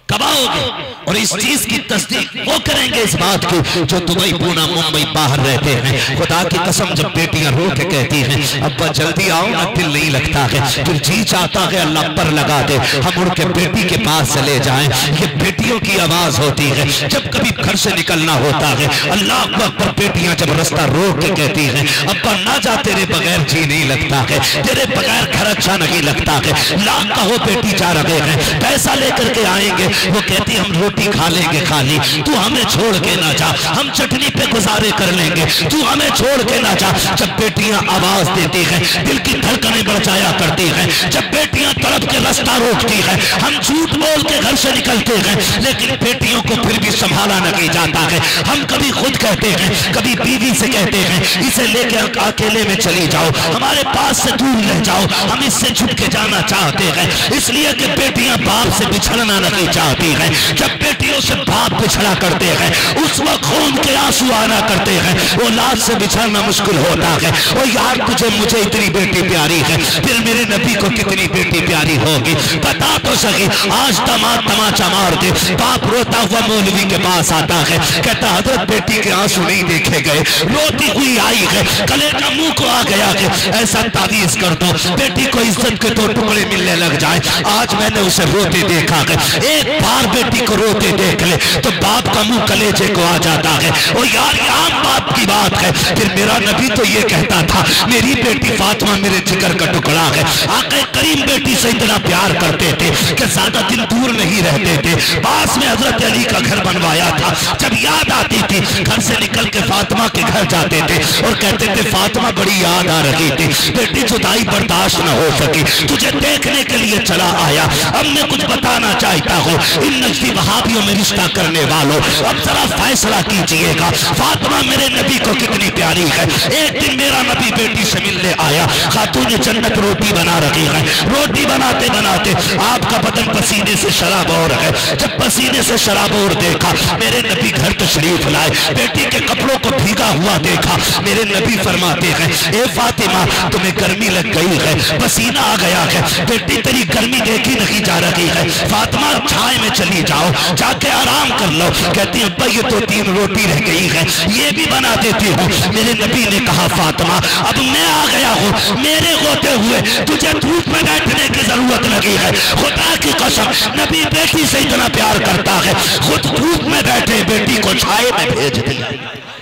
कब आओगे? और इस चीज की तस्दीक वो करेंगे इस बात की जो दुबई, पूना, मुंबई बाहर रहते हैं। खुदा की कसम, जब बेटियां रो के कहती हैं अब्बा जल्दी आओ ना, दिल नहीं लगता है, फिर जी चाहता है अल्लाह पर लगा दे, हम उड़ के बेटी के पास चले जाएं। ये बेटियों की आवाज होती है जब कभी घर से निकलना होता है। अल्लाह अकबर, बेटियां जब रास्ता रोक के कहती हैं अब्बा ना जा, तेरे बगैर जी नहीं लगता है, तेरे बगैर घर अच्छा नहीं लगता है, लाख कहो बेटी जा रहे हैं, पैसा लेकर के आएंगे। वो कहती हम रोटी खा लेंगे खाली, तू हमें छोड़ के ना जा, हम चटनी पे गुजारे कर लेंगे, तू हमें छोड़ के ना जा। जब बेटियां आवाज देती हैं दिल की धड़कनें बढ़ जाया करती हैं। जब बेटियां तड़प के रास्ता रोकती हैं, हम झूठ बोल के घर से निकलते हैं, लेकिन बेटियों को फिर भी संभाला नहीं जाता है। हम कभी खुद कहते हैं, कभी बीवी से कहते हैं इसे लेके अकेले में चली जाओ, हमारे पास से दूर रह जाओ, हम इससे छुप के जाना चाहते हैं, इसलिए कि बेटियां बाप से बिछड़ना नहीं चाहती है। जब बेटियों से बाप बिछड़ा करते हैं उस वक्त खून के आंसू आना करते हैं, औलाद से बिछड़ना मुश्किल होता है। ओ यार तुझे मुझे इतनी बेटी प्यारी है, फिर मेरे नबी को कितनी बेटी प्यारी होगी, बता तो सही। आज दामाद तमाचा मार दे, बाप रोता हुआ मौलवी के पास आता है, कहता हजरत बेटी के आंसू नहीं देखे गए, रोती हुई आई है, गले का मुंह को आ गया है, ऐसा तावीज कर दो बेटी को इज्जत के 2 टुकड़े मिलने लग जाए। आज मैंने उसे रोते देखा है, एक बार बेटी को रोते देख ले तो बाप का मुंह कलेजे को आ जाता है। और यार आम बाप की बात है। फिर मेरा नबी तो ये कहता था मेरी बेटी फातिमा मेरे जिगर का टुकड़ा है। आके करीम बेटी से इतना प्यार करते थे कि ज्यादा दिन दूर नहीं रहते थे, पास में हजरत अली का घर बनवाया था। जब याद आती थी घर से निकल के फातिमा के घर जाते थे और कहते थे फातिमा बड़ी याद आ रही थी, बेटी जुदाई बर्दाश्त न हो सकी, तुझे देखने के लिए चला आया। अब मैं कुछ बताना चाहता हूँ इन नजदी वहाबियों में रिश्ता करने वालों, अब जरा फैसला कीजिएगा फातिमा मेरे नबी को कितनी प्यारी है। एक दिन मेरा नबी बेटी से मिलने आया, खातून जन्नत रोटी बना रही है, रोटी बनाते बनाते आपका बदन पसीने से शराबोर है। जब पसीने से शराबोर देखा मेरे नबी घर तशरीफ लाए, बेटी के कपड़ों को भीगा हुआ देखा, मेरे नबी फरमाते हैं ए फातिमा तुम्हें गर्मी लग गई है, पसीना आ गया है, बेटी तेरी गर्मी देखी नहीं जा रही है, फातिमा छाए में चली जाओ, जाके आराम कर लो। कहती है अब्बा ये तो 3 रोटी रह गई है, ये भी बना देती हूँ। मेरे नबी ने कहा फातिमा अब मैं आ गया हूँ, मेरे होते हुए तुझे धूप में बैठने की जरूरत लगी है। खुदा की कसम नबी बेटी से इतना प्यार करता है, खुद धूप में बैठे बेटी को छाए में भेज दिया।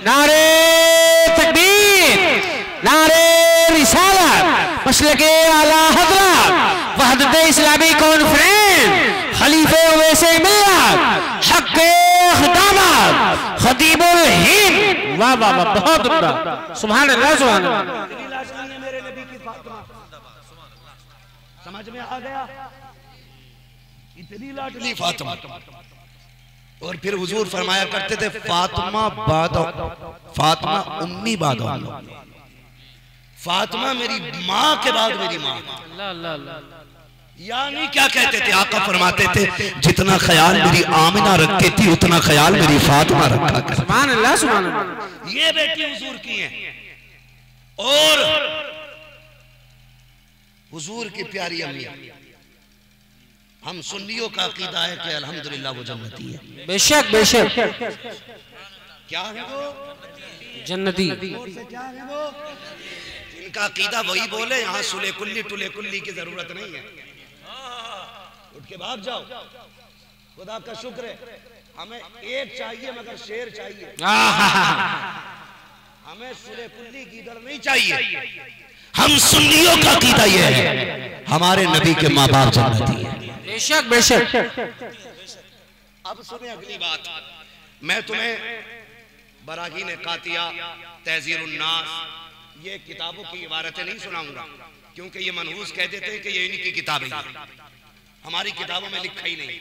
नारे तकबीर, नारे रिसालत, मसलके आला हज़रत, वहदत इस्लामी कॉन्फ्रेंस, खलीफे वैसे मिल्लत, हक़ खिताबत, खतीबुल हिंद। वाह वाह वाह, बहुत उम्दा, सुभान अल्लाह सुभान अल्लाह। समझ में आ गया, इतनी लाडली फातिमा। और फिर हुजूर फरमाया करते थे फातिमा बादो, फातिमा उम्मी बादो, फातिमा मेरी माँ के बाद मेरी माँ। यानी क्या कहते थे आका फरमाते थे जितना ख्याल मेरी आमिना रखती थी उतना ख्याल मेरी फातिमा रखा कर। सुभान अल्लाह सुभान अल्लाह। ये बेटी हुजूर की है और हुजूर की प्यारी अम्मी। हम सुन्नियों का अकीदा है कि अल्हम्दुलिल्लाह वो जन्नती है। बेशक बेशक। क्या है वो? जन्नती। क्या है वो? इनका अकीदा वही बोले, यहाँ सुले कुल्ली टुले कुल्ली की जरूरत नहीं है। उठ के भाग जाओ, खुदा का शुक्र है हमें एक चाहिए मगर शेर चाहिए, हमें सुले कुल्ली की इधर नहीं चाहिए। हम सुन्नियों का अकीदा ये है हमारे नबी के माँ बाप जन्नती है। बेशक बेशक। अब सुने अगली बात, मैं तुम्हें बराहीन कातिया, तहज़ीरुन नास ये किताबों की इबारतें नहीं सुनाऊंगा क्योंकि ये मनहूस कह देते हैं कि ये इनकी किताबें हैं, हमारी किताबों में लिखा ही नहीं।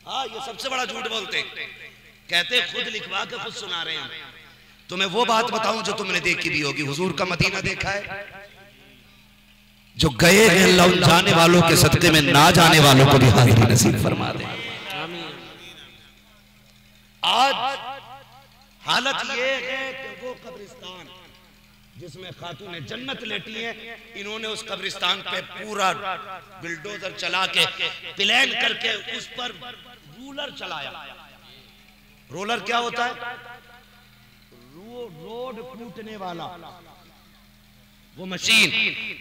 हाँ ये सबसे बड़ा झूठ बोलते, कहते खुद लिखवा के खुद सुना रहे हैं। तुम्हें वो बात बताऊं जो तुमने देखी भी होगी, हुजूर का मदीना देखा है? जो गए हैं अल्लाह उन जाने वालों के सदके में ना जाने वालों को भी हाज़िरी नसीब फरमा दे। आज हालत ये है कि वो कब्रिस्तान जिसमें खातून जन्नत लेटी हैं, इन्होंने उस कब्रिस्तान पे पूरा बिल्डोजर चला के प्लान करके उस पर रूलर चलाया। रोलर क्या होता है? रोड फूटने वाला वो मशीन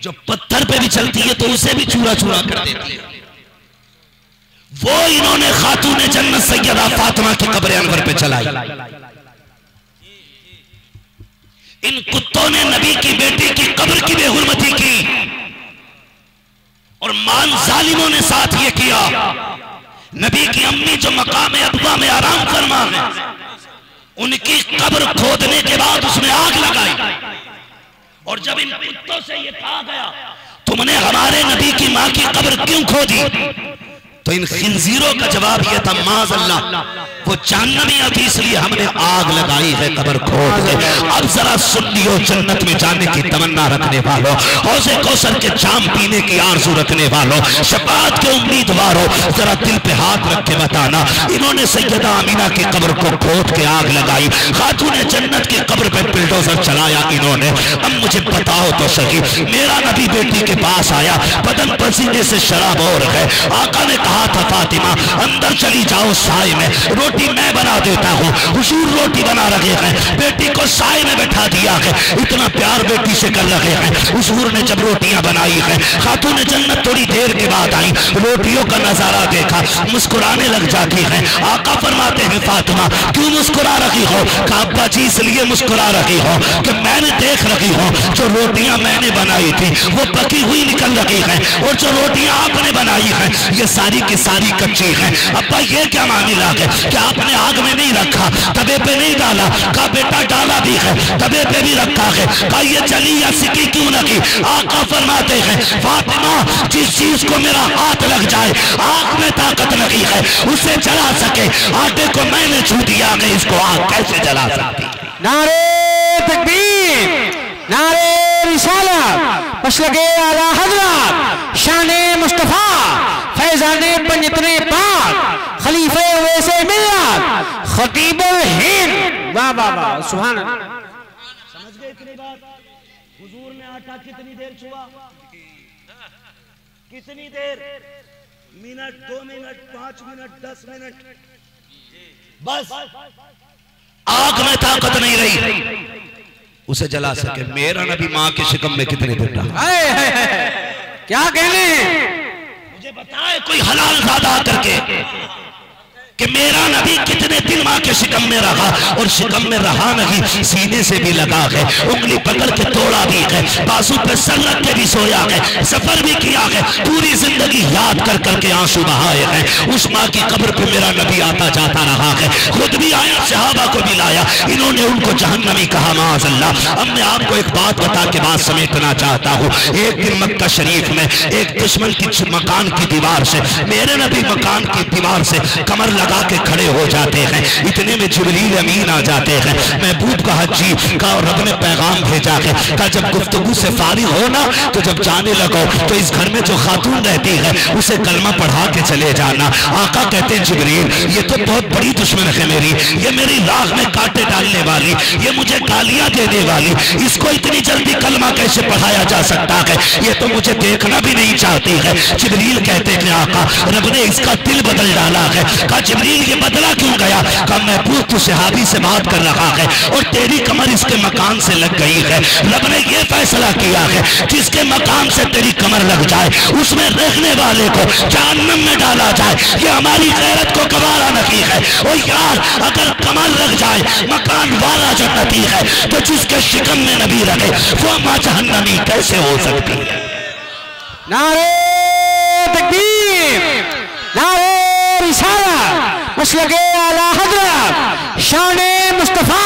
जो पत्थर पे भी चलती है तो उसे भी चूरा चूरा कर देती है। वो इन्होंने खातून जन्नत सैयदा फातिमा की कब्र अनवर पे चलाई। इन कुत्तों ने नबी की बेटी की कब्र की बेहुरमती की और मान जालिमों ने साथ ये किया। नबी की अम्मी जो मकाम अब्बा में आराम फरमा है, उनकी कब्र खोदने के बाद उसमें आग लगाई। और जब इन कुत्तों से ये कहा गया तुमने हमारे नबी की मां की कब्र क्यों खोदी, तो इन खिंजीरों का जवाब यह था माज़अल्लाह वो जहन्नमी थी इसलिए हमने आग लगाई है कब्र खोद के। अब जरा सुन्नियों जन्नत में जाने की तमन्ना रखने वालों, हौज़े कौसर के जाम पीने की आरज़ू रखने वालों, शफाअत के उम्मीदवारों, जरा दिल पे हाथ रख के बताना इन्होंने सैयदा अमीना की कब्र को खोद के आग लगाई, खातून जन्नत की कब्र पे बिल्डोजर चलाया इन्होंने। अब मुझे बताओ तो सही, मेरा नबी बेटी के पास आया, बदन पसीने से शराब हो गए। आका ने कहा था फातिमा अंदर चली जाओ साए में, रोटी मैं बना देता हूँ। हुजूर रोटी बना रहे हैं, बेटी को साए में बैठा दिया है, इतना प्यार बेटी से कर रहे हैं। हुजूर ने जब रोटियां बनाई है, खातून जन्नत थोड़ी देर के बाद आई, रोटियों का नजारा देखा, मुस्कुराने लग जाती है। आका फरमाते हैं फातिमा क्यों मुस्कुरा रही हो? अब्बा जी इसलिए मुस्कुरा रही हो कि मैंने देख रही हूँ जो रोटियां मैंने बनाई थी वो पकी हुई निकल रही है, और जो रोटियां आपने बनाई है ये सारी की सारी कच्ची है। अब्बा ये क्या मामला है कि आपने आग में नहीं रखा, तवे पे नहीं डाला? का बेटा डाला भी है, तवे पे भी रखा है। का ये जली या सिकी क्यों नहीं? आका फरमाते हैं फातिमा जिस चीज को मेरा हाथ लग जाए आग में ताकत नहीं है उसे जला सके, आटे को मैंने छू दिया है, इसको आग कैसे जला सकती? नारे तकबीर, नारे रिसालत, मसलके आला हज़रत, शाने मुस्तफा, फैजाने पंजतने पाक, खलीफे वैसे मिल्लत, खतीबुल हिंद। वाह वाह वाह, सुभान अल्लाह। समझ गए इतनी बात? हुजूर ने आटा कितनी देर छुआ? कितनी देर? मिनट, 2 मिनट, 5 मिनट, 10 मिनट, बस। आग में ताकत नहीं रही उसे जला सके। मेरा नबी मां के शिकम में कितने दिन रहा? क्या कहने? मुझे बताए कोई हलाल ज़ादा करके कि मेरा नबी कितने दिन मां के शिकम में रहा, और शिकम में रहा नहीं सीने से भी लगा है, उंगली पकड़ के तोड़ा भी है, बाजू पे सर रख के भी सोया है, सफर भी किया है, पूरी जिंदगी याद कर करके आंसू बहाए हैं। उस मां की कब्र पे मेरा नबी आता जाता रहा है, खुद भी आया, सहाबा को भी लाया, इन्होंने उनको जहन्नमी कहा माज़अल्लाह। अब मैं आपको एक बात बता के बात समेटना चाहता हूँ। एक दिन मक्का शरीफ में एक दुश्मन की मकान की दीवार से, मेरे नबी मकान की दीवार से कमर लगा के खड़े हो जाते हैं, इतने में जिब्रील अमीन आ जाते हैं। महबूब का हजी का रब ने पैगाम भेजा है का जब गुफ्तगू से फारिग हो ना तो जब जाने लगो तो इस घर में जो खातून रहती है उसे कलमा पढ़ा के चले जाना। आका कहते हैं जिब्रील ये तो बहुत बड़ी दुश्मन है मेरी, ये मेरी राह में कांटे डालने वाली, ये मुझे गालियां देने वाली, इसको इतनी जल्दी कलमा कैसे पढ़ाया जा सकता है? ये तो मुझे देखना भी नहीं चाहती है। जिब्रील कहते हैं आका रब ने इसका दिल बदल डाला है। का जिब्रील ये बदला क्यों गया? का महबूब तू सहाबी से बात कर रहा है और तेरी कमर इसके मकान से लग गई है। रब ने ये फैसला किया है जिसके मकान से तेरी कमर लग जाए उसमें रहने वाले को जहन्नम में डाला जाए। ये हमारी गैरत को गवारा नहीं है। और यार अगर कमर लग जाए मकान वाला जन्नती है तो जिसके शिकम में नबी रहे वो मां जहन्नमी कैसे हो सकती है? नारे तकबीर, नारे रिसालत, मसलके आला हज़रत, शाने मुस्तफा,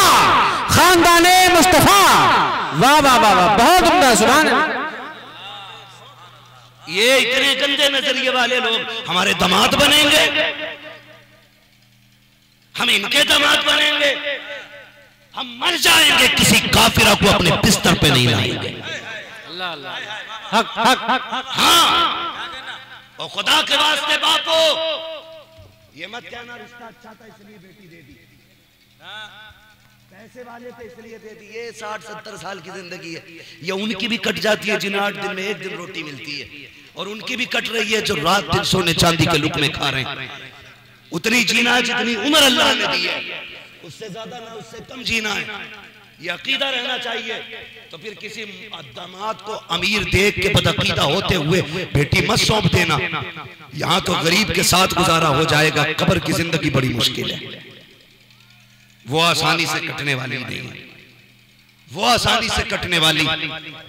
खानदाने मुस्तफा। वाह वाह वाह वाह, बहुत उम्दा, सुभान अल्लाह। ये इतने गंदे नजरिए वाले लोग हमारे दामाद बनेंगे, हम इनके दामाद बनेंगे, हम मर जाएंगे, किसी काफिरा को अपने बिस्तर पे नहीं लाएंगे। हक हक हक। हाँ और खुदा के वास्ते बापो ये मत कहना रिश्ता अच्छा था इसलिए बेटी दे दी। पैसे वाले तो इसलिए दे दिए 60-70 साल की जिंदगी है, ये उनकी भी कट जाती है जिन्हें 8 दिन में 1 दिन रोटी मिलती है, और उनकी भी कट रही है जो रात दिन सोने चांदी के लुकमे खा रहे हैं। उतनी जीना है जितनी उम्र अल्लाह ने दी है, उससे ज्यादा ना उससे कम जीना है, ये अकीदा रहना चाहिए। तो फिर किसी दामाद को अमीर देख के बदअकीदा होते हुए बेटी मत सौंप देना। यहाँ तो गरीब के साथ गुजारा हो जाएगा, कब्र की जिंदगी बड़ी मुश्किल है, वो आसानी से कटने वाली नहीं है, वो आसानी से कटने वाली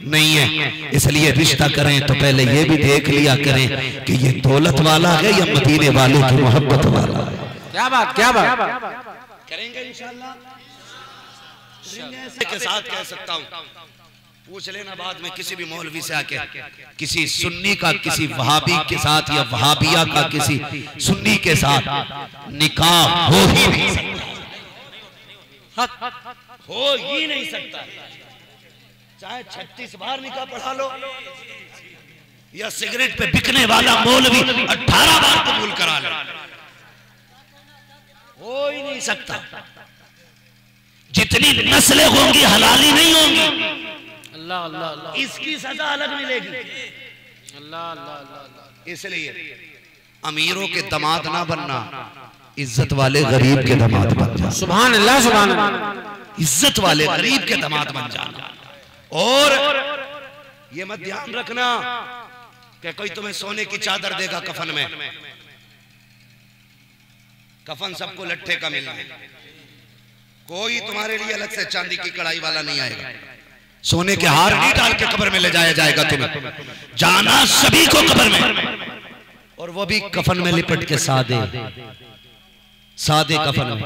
नहीं है। इसलिए रिश्ता करें तो पहले ये भी देख लिया करें कि ये दौलत वाला है या मदीने वाले की मोहब्बत वाला है। क्या बात, क्या बात करेंगे इंशाअल्लाह। के साथ कह सकता हूँ, पूछ लेना बाद में किसी भी मौलवी से आके, किसी सुन्नी का किसी वहाबी के साथ या वहाबिया का किसी सुन्नी के साथ निकाह हो ही नहीं सकता, हो ही नहीं सकता। चाहे 36 बार निकाह पढ़ा लो या सिगरेट पे बिकने वाला मौलवी 18 बार कबूल करा लो, हो ही नहीं सकता। जितनी नस्लें होंगी हलाली नहीं होंगी। अल्लाह अल्लाह अल्लाह, इसकी सजा अलग मिलेगी। अल्लाह अल्लाह। इसलिए अमीरों के दामाद ना बनना, इज्जत वाले गरीब के दामाद बन जाना। सुभान अल्लाह, सुभान अल्लाह। इज्जत वाले गरीब के दामाद बन जाना। और ये मत ध्यान रखना कि कोई तुम्हें सोने की चादर देगा कफन में, कफन सबको लट्ठे का मिलना है, कोई तुम्हारे लिए अलग से चांदी की कढ़ाई वाला नहीं आएगा। सोने के हार नहीं डाल के कब्र में ले जाया जाएगा, तुम्हें जाना सभी को कब्र में, और वो भी कफन में लिपट के सादे सादे कफन में।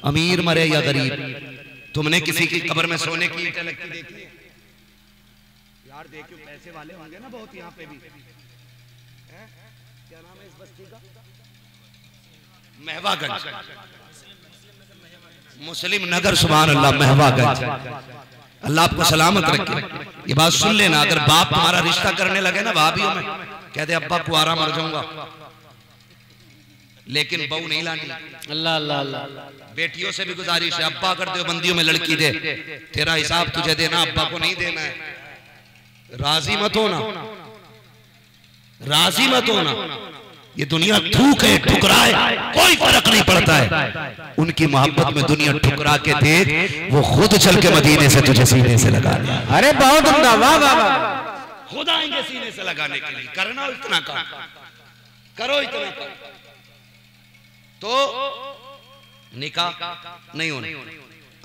अमीर मरे या गरीब, तुमने किसी की कब्र में सोने की ईंटें लगती देखी? यार देखियो, पैसे वाले होंगे ना बहुत यहाँ पे भी। क्या नाम है इस बस्ती का? महवागंज, मुस्लिम नगर। सुभान अल्लाह, महवागंज। अल्लाह आपको सलामत रखे। ये बात सुन लेना, अगर बाप तुम्हारा रिश्ता करने लगे ना भाभीियों में, कहते अब्बा कुआरा मर जाऊंगा, लेकिन बहू नहीं लानी। अल्लाह अल्लाह अल्लाह। बेटियों से भी गुजारिश है, अब्बा कर दो बंदियों में लड़की दे, तेरा हिसाब तुझे देना, अब्बा को नहीं देना है। राजी मत होना, राजी मत होना। ये दुनिया थूक है, ठुकराए, कोई फर्क नहीं पड़ता है। उनकी मोहब्बत में दुनिया ठुकरा के देख, वो खुद चल के मदीने से तुझे सीने से लगा ले। अरे बहुत उम्दा, वाह वाह वाह। खुद आएंगे सीने से लगाने के लिए। करना इतना काम, करो इतना काम, तो निकाह नहीं होना।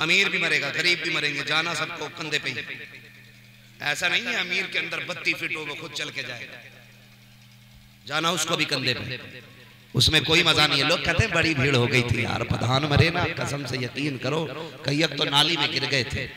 अमीर भी मरेगा, गरीब भी मरेंगे, जाना सबको कंधे पे ही। ऐसा नहीं है अमीर के अंदर 32 फीट हो वो खुद चल के जाएगा, जाना उसको भी कंधे पे। उसमें कोई मजा नहीं है। लोग कहते हैं बड़ी भीड़ हो गई थी यार, प्रधान मरे ना, कसम से यकीन करो कई एक तो नाली में गिर गए थे।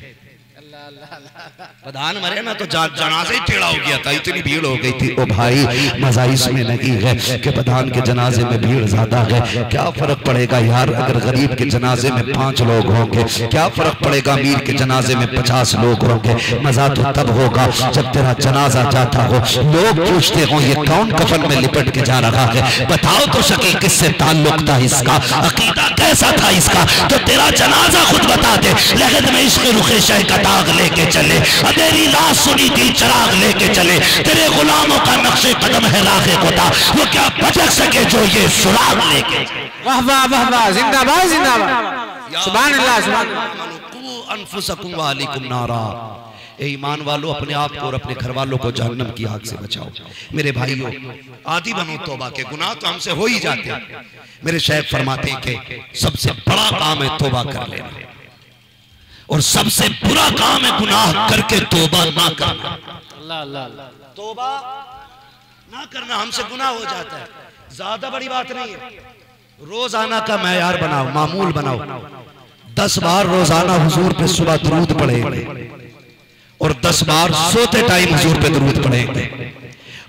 प्रधान मरे ना तो जनाजा ही टेढ़ा हो गया था, इतनी भीड़ हो गई थी। ओ भाई, मजा इसमें नहीं है कि प्रधान के जनाजे में भीड़ ज्यादा है, क्या फर्क पड़ेगा यार अगर गरीब के जनाजे में 5 लोग होंगे, क्या फर्क पड़ेगा अमीर के जनाजे में 50 लोग होंगे। मजा तो तब होगा जब तेरा जनाजा जाता हो, लोग पूछते हो ये कौन कफन में लिपट के जा रहा है, बताओ तो सके किससे ताल्लुक था इसका, अकीदा कैसा था इसका, तो तेरा जनाजा खुद बता दे। लगत में इश्क रुखे शह का दाग लेके चले, अंधेरी लाश सुनी दिल चराग लेके चले, तेरे गुलामों का नक्शे कदम है राखे खुदा, वो क्या भटक सके जो ये सुराग लेके। वाह वाह वाह वाह, जिंदाबाद जिंदाबाद, सुभान अल्लाह सुभान अल्लाह। अनफुसकुम व अहलिकुम नारा, ए ईमान वालों, अपने आप को और अपने घर वालों को जहन्नम की आग से बचाओ। मेरे भाइयों, आदि बनो तौबा के, गुनाह तो हमसे हो ही जाते हैं। मेरे शेख फरमाते हैं कि सबसे बड़ा काम है तौबा कर लेना, और सबसे बुरा काम है गुनाह करके तौबा ना करना। अल्लाह अल्लाह। तौबा ना करना हमसे गुनाह हो जाता है, ज्यादा बड़ी बात नहीं है। रोजाना का मैयार बनाओ, मामूल बनाओ, 10 बार रोजाना हुजूर पे सुबह दरूद पढ़ेंगे, और 10 बार सोते टाइम हुजूर पे दरूद पढ़ेंगे,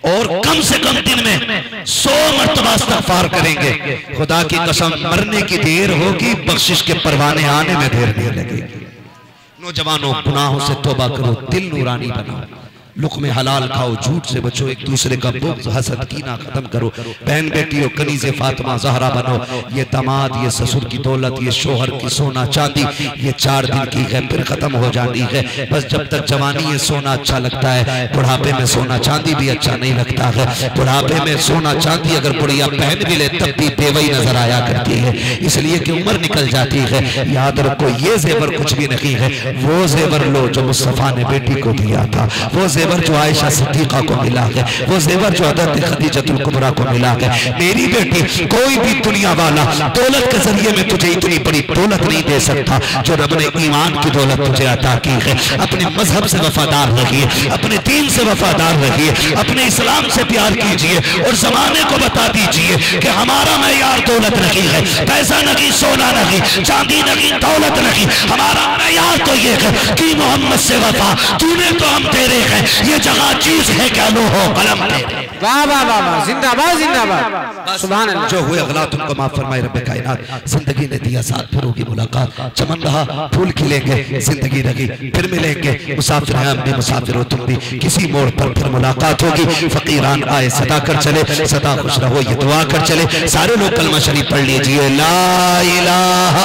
और कम से कम दिन में 100 मरतबा इस्तिग़फ़ार करेंगे। खुदा की कसम, मरने की देर होगी, बख्शिश के परवाने आने में देर नहीं लगेगी। नौजवानों, गुनाहों से तौबा करो, दिल नूरानी बनाओ, लुक़्मे हलाल खाओ, झूठ से बचो, एक दूसरे का बुग़्ज़ हसद कीना खत्म करो। बहन बेटियों कनीज़े फातिमा ज़हरा बनो। ये दामाद, ये ससुर की दौलत, ये शोहर की सोना चांदी, ये 4 दिन की है, फिर खत्म हो जानी है। बस जब तक जवानी है सोना अच्छा लगता है, बुढ़ापे में सोना चांदी भी अच्छा नहीं लगता है। बुढ़ापे में सोना चांदी अगर बुढ़िया पहन भी ले तब भी बेवई नजर आया करती है, इसलिए कि उम्र निकल जाती है। याद रखो ये जेवर कुछ भी नहीं है, वो जेवर लो जो मुस्तफा ने बेटी को दिया था, वो जेवर जो आयशा सिद्दीक़ा को मिला है, वो जेवर जो हज़रत खदीजतुल कुबरा को मिला है। मेरी बेटी कोई भी दुनिया वाला दौलत के जरिए में तुझे इतनी बड़ी दौलत नहीं दे सकता जो रब ने ईमान की दौलत तुझे अता की है। अपने मजहब से वफादार रहिए, अपने दीन से वफादार रहिए, अपने इस्लाम से प्यार कीजिए और जमाने को बता दीजिए कि हमारा मेयार दौलत नहीं है, पैसा नहीं, सोना नहीं, चांदी नहीं, दौलत नहीं, हमारा मेयार तो ये है कि मोहम्मद से वफा। तूने तो हम तेरे हैं, ये जगह चीज है क्या लो हो कलम तेरे। वाह वाह वाह वाह, जिंदाबाद जिंदाबाद, सुभान अल्लाह। जो हुए गलत उनको माफ फरमाए रब्बे कायनात। जिंदगी ने दिया साथ, फिर होगी मुलाकात, चमन रहा फूल खिलेंगे, जिंदगी रही फिर मिलेंगे। मुसाफिर हैं हम भी, मुसाफिर हो तुम भी, किसी मोड़ पर फिर मुलाकात होगी। फकीरान आए सदा कर चले, सदा खुश रहो ये दुआ कर चले। सारे लोग कलमा शरीफ पढ़ लीजिए, ला इलाहा